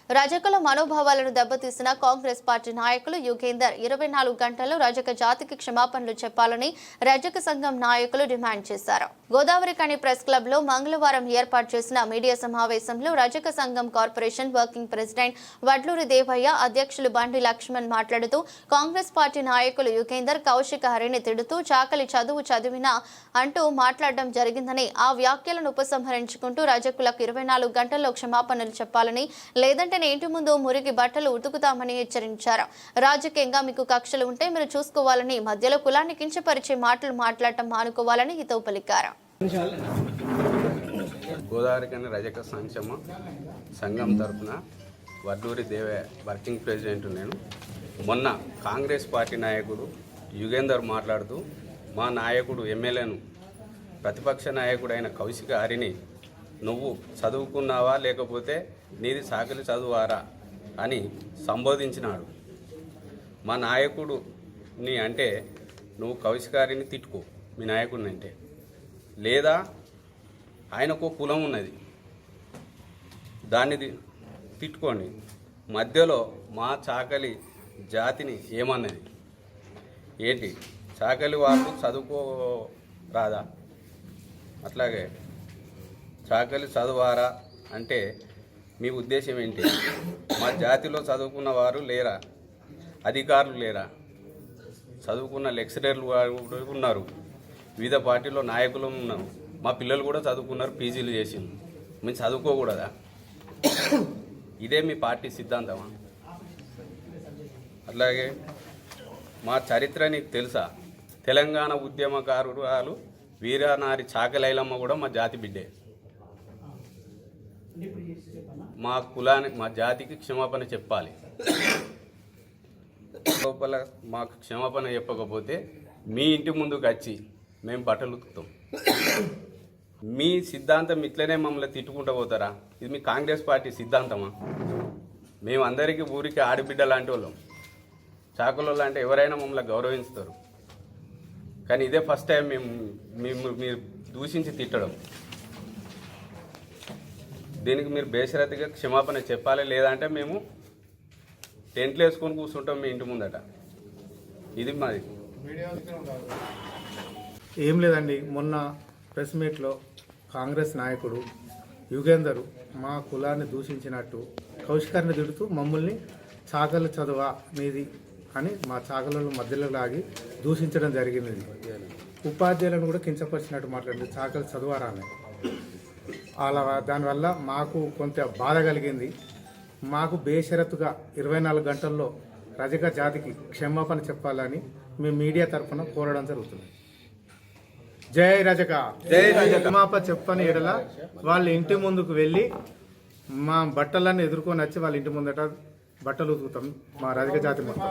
రజకుల మనోభావాలను దెబ్బతీసిన కాంగ్రెస్ పార్టీ నాయకులు యుగేందర్ 24 గంటల్లో రజక జాతికి క్షమాపణలు చెప్పాలని రజక సంఘం నాయకులు డిమాండ్ చేశారు. గోదావరిఖని ప్రెస్ క్లబ్ లో మంగళవారం ఏర్పాటు చేసిన మీడియా సమావేశంలో రజక సంఘం corporation working president Vadluri Devayya, అధ్యక్షులు బండి లక్ష్మణ్ మాట్లాడుతూ కాంగ్రెస్ పార్టీ నాయకులు యుగేందర్ కౌశిక హరిని తిడుతూ చాకలి చదువు చదివినా అంటూ మాట్లాడడం జరిగిందని, ఆ వ్యాఖ్యలను ఉపసంహరించుకుంటూ రజకులకు 24 గంటల్లో క్షమాపణలు చెప్పాలని, లేదంటే ఇంటి ముందు మురికి బట్టలు ఉతుకుతామని హెచ్చరించారు. రాజకీయంగా మీకు కక్షలు ఉంటే మీరు చూసుకోవాలని, మధ్యలో కులాన్ని కించపరిచే మాటలు మాట్లాడటం మానుకోవాలని హితవు పలికారు. గోదావరిఖని రజక సంక్షేమ సంఘం తరఫున వడ్లూరి దేవయ్య వర్కింగ్ ప్రెసిడెంట్ నేను. మొన్న కాంగ్రెస్ పార్టీ నాయకుడు యుగేందర్ మాట్లాడుతూ మా నాయకుడు ఎమ్మెల్యేను ప్రతిపక్ష నాయకుడైన కౌశిక హరిని నువ్వు చదువుకున్నావా లేకపోతే నీది సాకలి చదువారా అని సంబోధించినాడు. మా నాయకుడుని అంటే నువ్వు కౌశిక హరిని తిట్టుకో మీ నాయకుడిని అంటే, లేదా ఆయనకు కులం ఉన్నది దాన్ని తిట్టుకోండి. మధ్యలో మా చాకలి జాతిని ఏమన్నది ఏంటి? చాకలి వాళ్ళు చదువుకోరాదా? అట్లాగే చాకలి చదువారా అంటే మీ ఉద్దేశం ఏంటి? మా జాతిలో చదువుకున్న వారు లేరా? అధికారులు లేరా? చదువుకున్న లెక్చరర్లు కూడా ఉన్నారు, వివిధ పార్టీలో నాయకులు ఉన్నారు, మా పిల్లలు కూడా చదువుకున్నారు, పీజీలు చేసింది. మేము చదువుకోకూడదా? ఇదే మీ పార్టీ సిద్ధాంతమా? అట్లాగే మా చరిత్ర నీకు తెలుసా? తెలంగాణ ఉద్యమకారురాలు వీరనారి చాకలైలమ్మ కూడా మా జాతి బిడ్డే. మా కులానికి మా జాతికి క్షమాపణ చెప్పాలి. లోపల మాకు క్షమాపణ చెప్పకపోతే మీ ఇంటి ముందుకు వచ్చి మేము బట్టలు ఉతుకుతాం. మీ సిద్ధాంతం ఇట్లనే మమ్మల్ని తిట్టుకుంటూ పోతారా? ఇది మీ కాంగ్రెస్ పార్టీ సిద్ధాంతమా? మేము అందరికీ ఊరికి ఆడబిడ్డ లాంటి వాళ్ళం. చాకలోళ్ళు అంటే ఎవరైనా మమ్మల్ని గౌరవిస్తారు. కానీ ఇదే ఫస్ట్ టైం మీరు దూషించి తిట్టడం. దీనికి మీరు బేషరతుగా క్షమాపణ చెప్పాలి, లేదంటే మేము టెంట్లు వేసుకొని కూర్చుంటాం మీ ఇంటి ముందట. ఇది మాది. ఏం లేదండి, మొన్న ప్రెస్ మీట్లో కాంగ్రెస్ నాయకుడు యుగేందర్ మా కులాన్ని దూషించినట్టు కౌశికాన్ని తిడుతూ మమ్మల్ని చాకలి చదువా మీది అని మా చాకల మధ్యలో లాగి దూషించడం జరిగింది. ఉపాధ్యాయులను కూడా కించపరిచినట్టు మాట్లాడింది, చాకలి చదువారా అని. అలా దానివల్ల మాకు కొంత బాధ కలిగింది. మాకు బేషరతుగా 24 గంటల్లో రజక జాతికి క్షమాపణ చెప్పాలని మేము మీడియా తరఫున కోరడం జరుగుతుంది. జై రజక, జై రజక. క్షమాపణ చెప్పని ఎడల వాళ్ళ ఇంటి ముందుకు వెళ్ళి మా బట్టలన్నీ ఎదుర్కొని వచ్చి వాళ్ళ ఇంటి ముందట బట్టలు ఉతుకుతాం మా రజక జాతి మొత్తం.